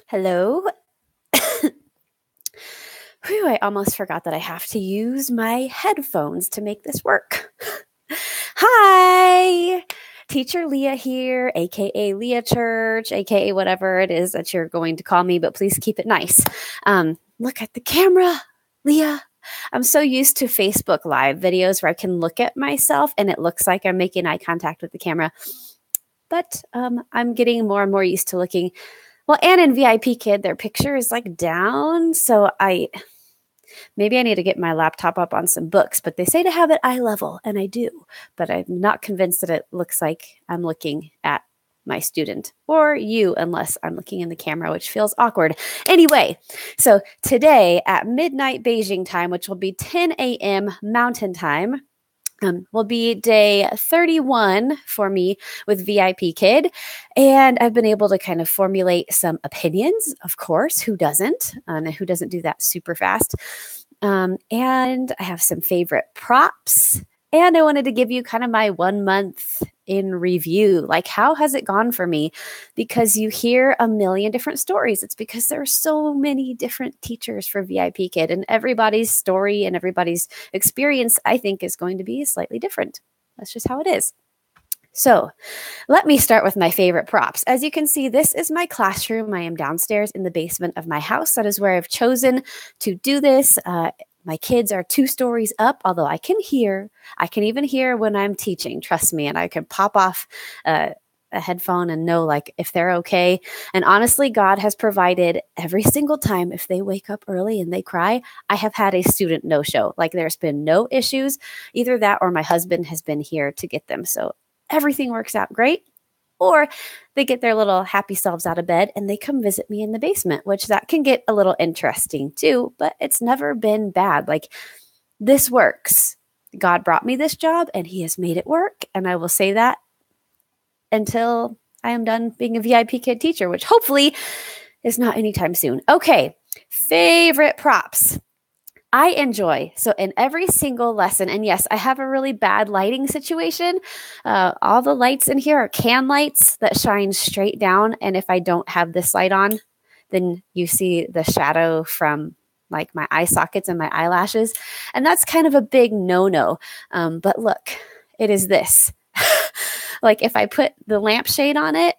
Hello. Whew, I almost forgot that I have to use my headphones to make this work. Hi, Teacher Leah here, aka Leah Church, aka whatever it is that you're going to call me, but please keep it nice. Look at the camera, Leah. I'm so used to Facebook Live videos where I can look at myself and it looks like I'm making eye contact with the camera. But I'm getting more and more used to looking. Well, and in VIPKID, their picture is like down. So maybe I need to get my laptop up on some books, but they say to have it eye level, and I do. But I'm not convinced that it looks like I'm looking at my student or you, unless I'm looking in the camera, which feels awkward. Anyway, so today at midnight Beijing time, which will be 10 a.m. Mountain time, will be day 31 for me with VIPKID. And I've been able to kind of formulate some opinions, of course. Who doesn't? Who doesn't do that super fast? And I have some favorite props. And I wanted to give you kind of my 1 month in review. Like, how has it gone for me? Because you hear a million different stories. It's because there are so many different teachers for VIPKID, and everybody's story and everybody's experience, I think, is going to be slightly different. That's just how it is. So let me start with my favorite props. As you can see, this is my classroom. I am downstairs in the basement of my house. That is where I've chosen to do this. My kids are 2 stories up, although I can even hear when I'm teaching, trust me, and I can pop off a headphone and know like if they're okay. And honestly, God has provided every single time. If they wake up early and they cry, I have had a student no-show. Like, there's been no issues, either that or my husband has been here to get them. So everything works out great. Or they get their little happy selves out of bed and they come visit me in the basement, which that can get a little interesting too, but it's never been bad. Like, this works. God brought me this job and he has made it work. And I will say that until I am done being a VIPKID teacher, which hopefully is not anytime soon. Okay, favorite props. I enjoy. So in every single lesson, and yes, I have a really bad lighting situation. All the lights in here are can lights that shine straight down. And if I don't have this light on, then you see the shadow from like my eye sockets and my eyelashes. And that's kind of a big no-no. But look, it is this. Like, if I put the lampshade on it,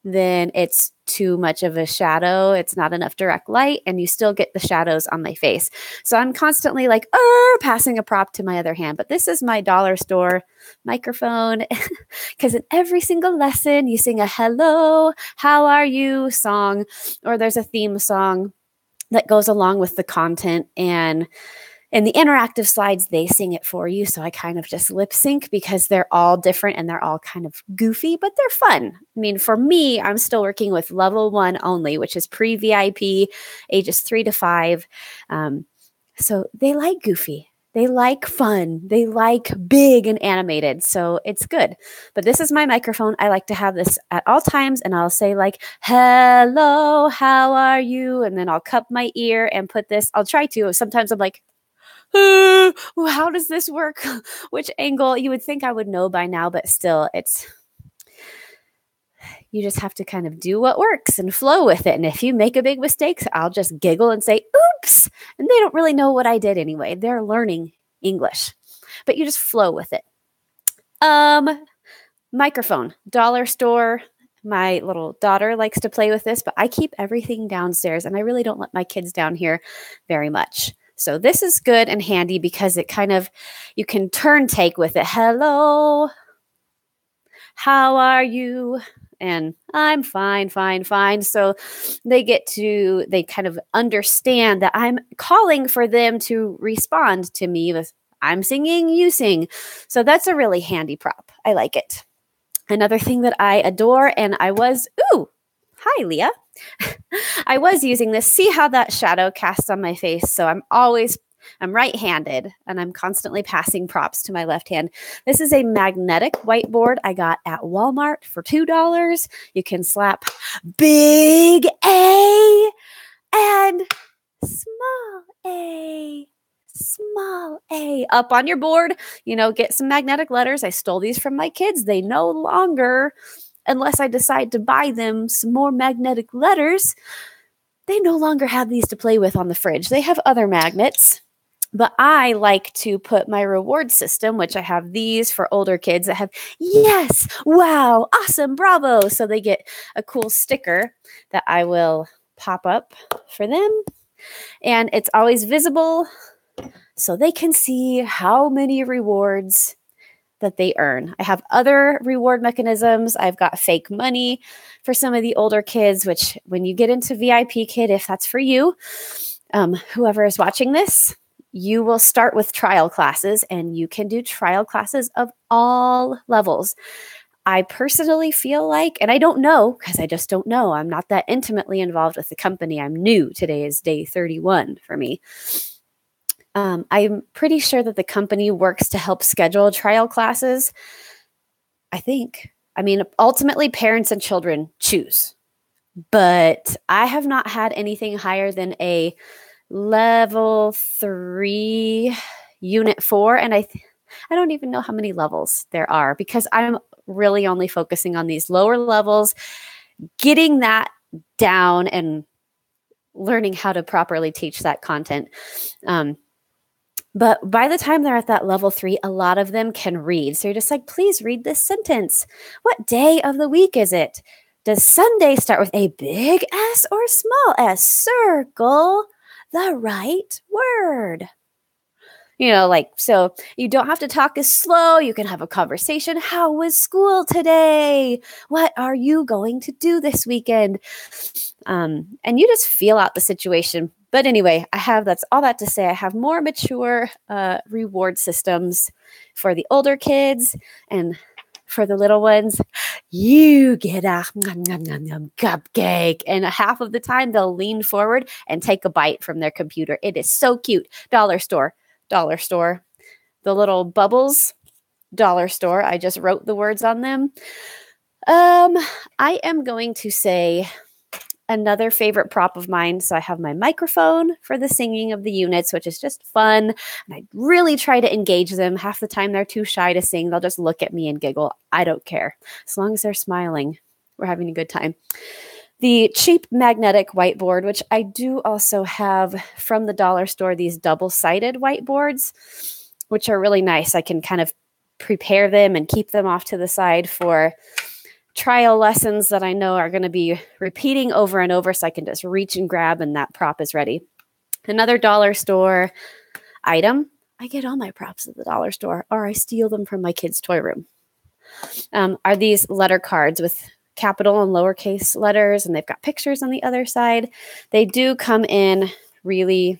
then it's too much of a shadow. It's not enough direct light, and you still get the shadows on my face. So I'm constantly like, passing a prop to my other hand. But this is my dollar store microphone, because in every single lesson, you sing a hello, how are you song, or there's a theme song that goes along with the content. And in the interactive slides, they sing it for you. So I kind of just lip sync because they're all different and they're all kind of goofy, but they're fun. I mean, for me, I'm still working with level 1 only, which is pre-VIP, ages 3 to 5. So they like goofy. They like fun. They like big and animated. So it's good. But this is my microphone. I like to have this at all times. And I'll say like, hello, how are you? And then I'll cup my ear and put this. I'll try to. Sometimes I'm like, how does this work? Which angle? You would think I would know by now, but still, you just have to kind of do what works and flow with it. And if you make a big mistake, I'll just giggle and say, oops. And they don't really know what I did anyway. They're learning English, but you just flow with it. Microphone, dollar store. My little daughter likes to play with this, but I keep everything downstairs and I really don't let my kids down here very much. So this is good and handy because it kind of, you can turn take with it. Hello, how are you? And I'm fine. So they kind of understand that I'm calling for them to respond to me with, I'm singing, you sing. So that's a really handy prop. I like it. Another thing that I adore, and hi, Leah. I was using this. See how that shadow casts on my face? So I'm right-handed, and I'm constantly passing props to my left hand. This is a magnetic whiteboard I got at Walmart for $2. You can slap big A and small a up on your board. Get some magnetic letters. I stole these from my kids. They no longer, unless I decide to buy them some more magnetic letters, they no longer have these to play with on the fridge. They have other magnets. But I like to put my reward system, which I have these for older kids that have, yes, wow, awesome, bravo. So they get a cool sticker that I will pop up for them. And it's always visible so they can see how many rewards that they earn. I have other reward mechanisms. I've got fake money for some of the older kids, which when you get into VIPKID, if that's for you, whoever is watching this, you will start with trial classes, and you can do trial classes of all levels. I personally feel like, and I don't know because I just don't know. I'm not that intimately involved with the company. I'm new. Today is day 31 for me. I'm pretty sure that the company works to help schedule trial classes. I think. I mean, ultimately, parents and children choose. But I have not had anything higher than a level 3 unit 4. And I don't even know how many levels there are because I'm really only focusing on these lower levels, getting that down and learning how to properly teach that content. But by the time they're at that level 3, a lot of them can read. So you're just like, please read this sentence. What day of the week is it? Does Sunday start with a big S or small s? Circle the right word. So you don't have to talk as slow. You can have a conversation. How was school today? What are you going to do this weekend? And you just feel out the situation. But anyway, that's all that to say. I have more mature reward systems for the older kids, and for the little ones, you get a cupcake. And half of the time they'll lean forward and take a bite from their computer. It is so cute. Dollar store. The little bubbles, dollar store. I just wrote the words on them. I am going to say another favorite prop of mine. So I have my microphone for the singing of the units, which is just fun. And I really try to engage them. Half the time they're too shy to sing. They'll just look at me and giggle. I don't care. As long as they're smiling, we're having a good time. The cheap magnetic whiteboard, which I do also have from the dollar store, these double-sided whiteboards, which are really nice. I can kind of prepare them and keep them off to the side for trial lessons that I know are going to be repeating over and over, so I can just reach and grab and that prop is ready. Another dollar store item. I get all my props at the dollar store, or I steal them from my kids' toy room. Are these letter cards with capital and lowercase letters, and they've got pictures on the other side. They do come in really,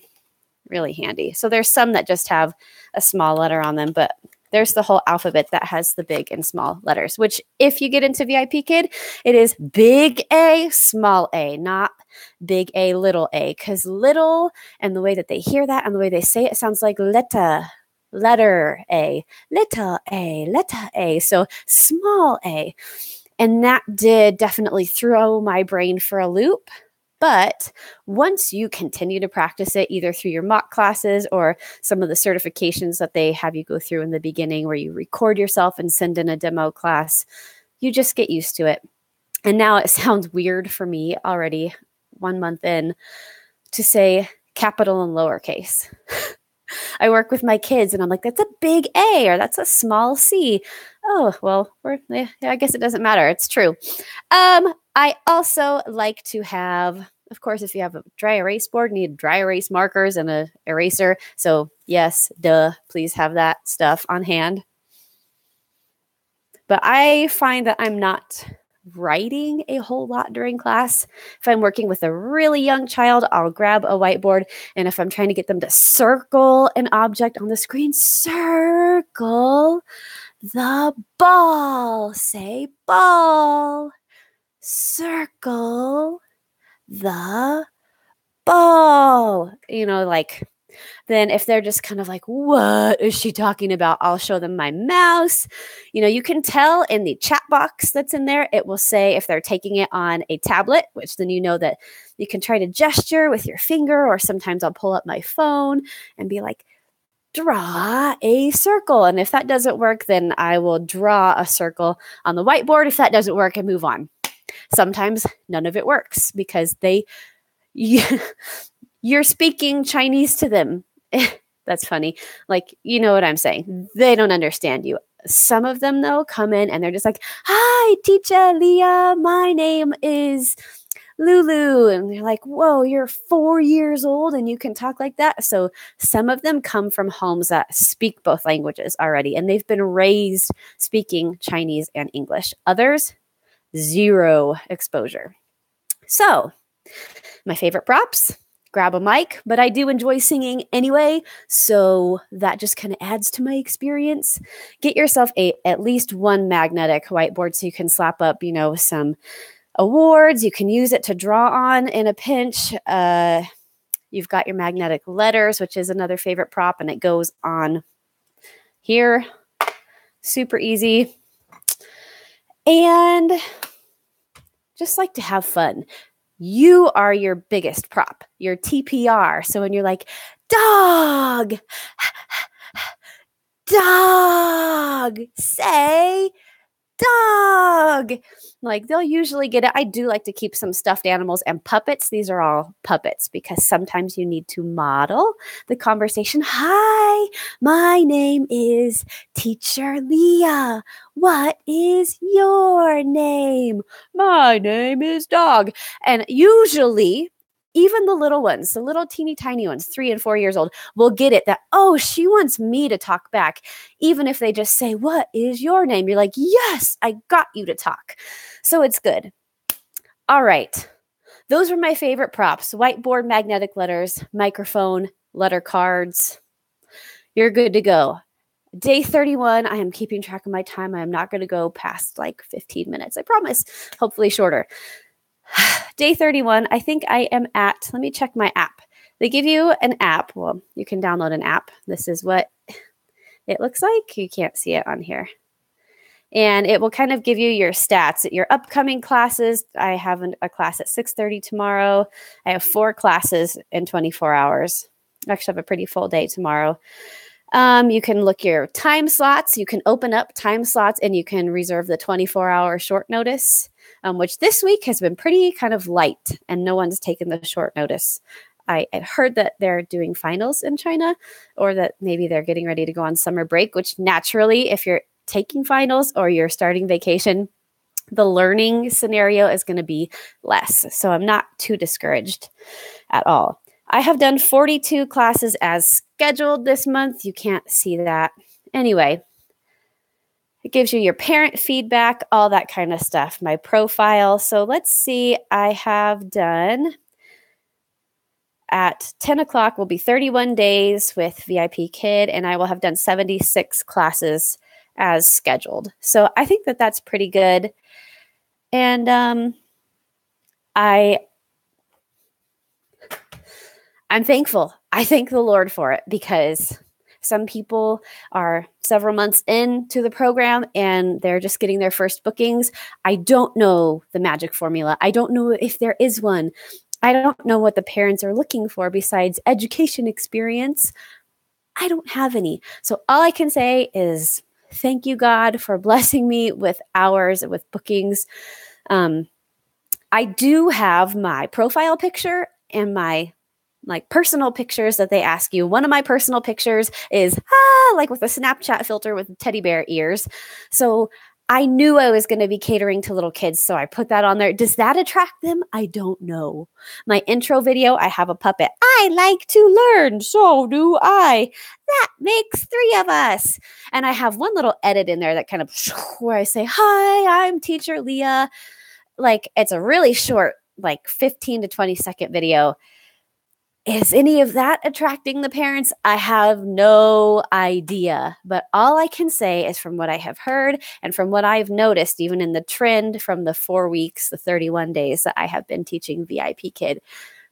really handy. So there's some that just have a small letter on them, but there's the whole alphabet that has the big and small letters, which if you get into VIPKID, it is big A, small a, not big A, little a, because little and the way that they hear that and the way they say it sounds like letter A, letter A, letter A. So small a. And that did definitely throw my brain for a loop. But once you continue to practice it, either through your mock classes or some of the certifications that they have you go through in the beginning where you record yourself and send in a demo class, you just get used to it. And now it sounds weird for me already 1 month in to say capital and lowercase. I work with my kids and I'm like, that's a big A or that's a small C. Oh, well, I guess it doesn't matter. It's true. I also like to have, of course, if you have a dry erase board, you need dry erase markers and an eraser. So yes, please have that stuff on hand. But I find that I'm not writing a whole lot during class. If I'm working with a really young child, I'll grab a whiteboard. And if I'm trying to get them to circle an object on the screen, circle the ball. Say ball. Circle the ball. Then if they're just kind of like, what is she talking about? I'll show them my mouse. You can tell in the chat box that's in there, it will say if they're taking it on a tablet, which then you know that you can try to gesture with your finger, or sometimes I'll pull up my phone and be like, draw a circle. And if that doesn't work, then I will draw a circle on the whiteboard. If that doesn't work, I move on. Sometimes none of it works because you're speaking Chinese to them. That's funny. Like, you know what I'm saying? They don't understand you. Some of them, though, come in and they're just like, "Hi, teacher Leah. My name is Lulu." And they're like, "Whoa, you're 4 years old and you can talk like that?" So some of them come from homes that speak both languages already, and they've been raised speaking Chinese and English. Others, zero exposure. So my favorite props, grab a mic, but I do enjoy singing anyway, so that just kind of adds to my experience. Get yourself at least one magnetic whiteboard so you can slap up, some awards. You can use it to draw on in a pinch. You've got your magnetic letters, which is another favorite prop, and it goes on here. Super easy. And just like to have fun. You are your biggest prop, your TPR. So when you're like, dog, dog, say dog. Like, they'll usually get it. I do like to keep some stuffed animals and puppets. These are all puppets because sometimes you need to model the conversation. "Hi, my name is Teacher Leah. What is your name?" "My name is Dog." And usually, even the little ones, the little teeny tiny ones, 3 and 4 years old, will get it that, oh, she wants me to talk back. Even if they just say, "What is your name?" You're like, yes, I got you to talk. So it's good. All right. Those were my favorite props: whiteboard, magnetic letters, microphone, letter cards. You're good to go. Day 31, I am keeping track of my time. I am not going to go past like 15 minutes. I promise. Hopefully shorter. Day 31, I think I am at, let me check my app. They give you an app. Well, you can download an app. This is what it looks like. You can't see it on here. And it will kind of give you your stats, your upcoming classes. I have a class at 6:30 tomorrow. I have 4 classes in 24 hours. I actually have a pretty full day tomorrow. You can look your time slots. You can open up time slots and you can reserve the 24-hour short notice, which this week has been pretty kind of light and no one's taken the short notice. I had heard that they're doing finals in China, or that maybe they're getting ready to go on summer break, which naturally, if you're taking finals or you're starting vacation, the learning scenario is going to be less. So I'm not too discouraged at all. I have done 42 classes as scheduled this month. You can't see that. Anyway, it gives you your parent feedback, all that kind of stuff, my profile. So let's see, I have done, at 10 o'clock will be 31 days with VIPKID, and I will have done 76 classes as scheduled. So I think that that's pretty good. And I'm thankful. I thank the Lord for it, because some people are several months into the program and they're just getting their first bookings. I don't know the magic formula. I don't know if there is one. I don't know what the parents are looking for besides education experience. I don't have any. So all I can say is thank you, God, for blessing me with hours, with bookings. I do have my profile picture and my personal pictures that they ask you. One of my personal pictures is like with a Snapchat filter with teddy bear ears. So I knew I was going to be catering to little kids, so I put that on there. Does that attract them? I don't know. My intro video, I have a puppet. I like to learn, so do I. That makes 3 of us. And I have one little edit in there that kind of where I say, "Hi, I'm Teacher Leah." Like, it's a really short, 15 to 20-second video. Is any of that attracting the parents? I have no idea. But all I can say is from what I have heard and from what I've noticed, even in the trend from the 4 weeks, the 31 days that I have been teaching VIPKID,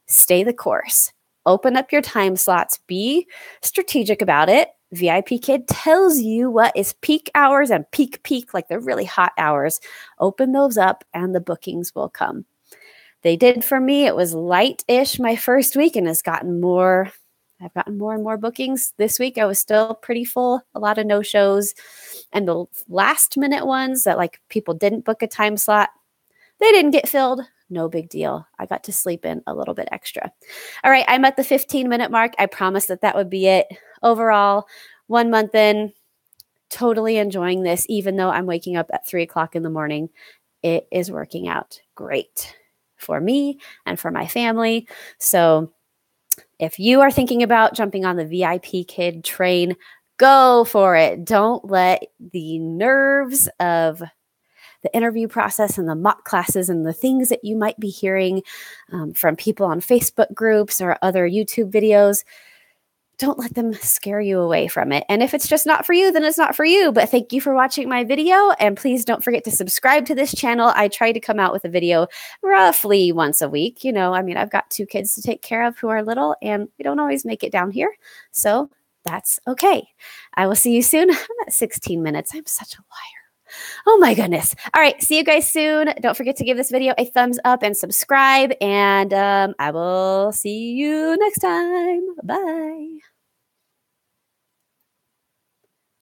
stay the course. Open up your time slots. Be strategic about it. VIPKID tells you what is peak hours and peak, like the really hot hours. Open those up and the bookings will come. They did for me. It was light-ish my first week and has gotten more. I've gotten more and more bookings. This week I was still pretty full, a lot of no-shows. And the last minute ones that people didn't book a time slot, they didn't get filled. No big deal. I got to sleep in a little bit extra. All right, I'm at the 15-minute mark. I promised that would be it. Overall, 1 month in, totally enjoying this, even though I'm waking up at 3 o'clock in the morning. It is working out great for me and for my family. So if you are thinking about jumping on the VIPKID train, go for it. Don't let the nerves of the interview process and the mock classes and the things that you might be hearing from people on Facebook groups or other YouTube videos, don't let them scare you away from it. And if it's just not for you, then it's not for you. But thank you for watching my video. And please don't forget to subscribe to this channel. I try to come out with a video roughly once a week. I've got 2 kids to take care of who are little, and we don't always make it down here. So that's okay. I will see you soon. I'm at 16 minutes. I'm such a liar. Oh my goodness. All right. See you guys soon. Don't forget to give this video a thumbs up and subscribe. And I will see you next time. Bye.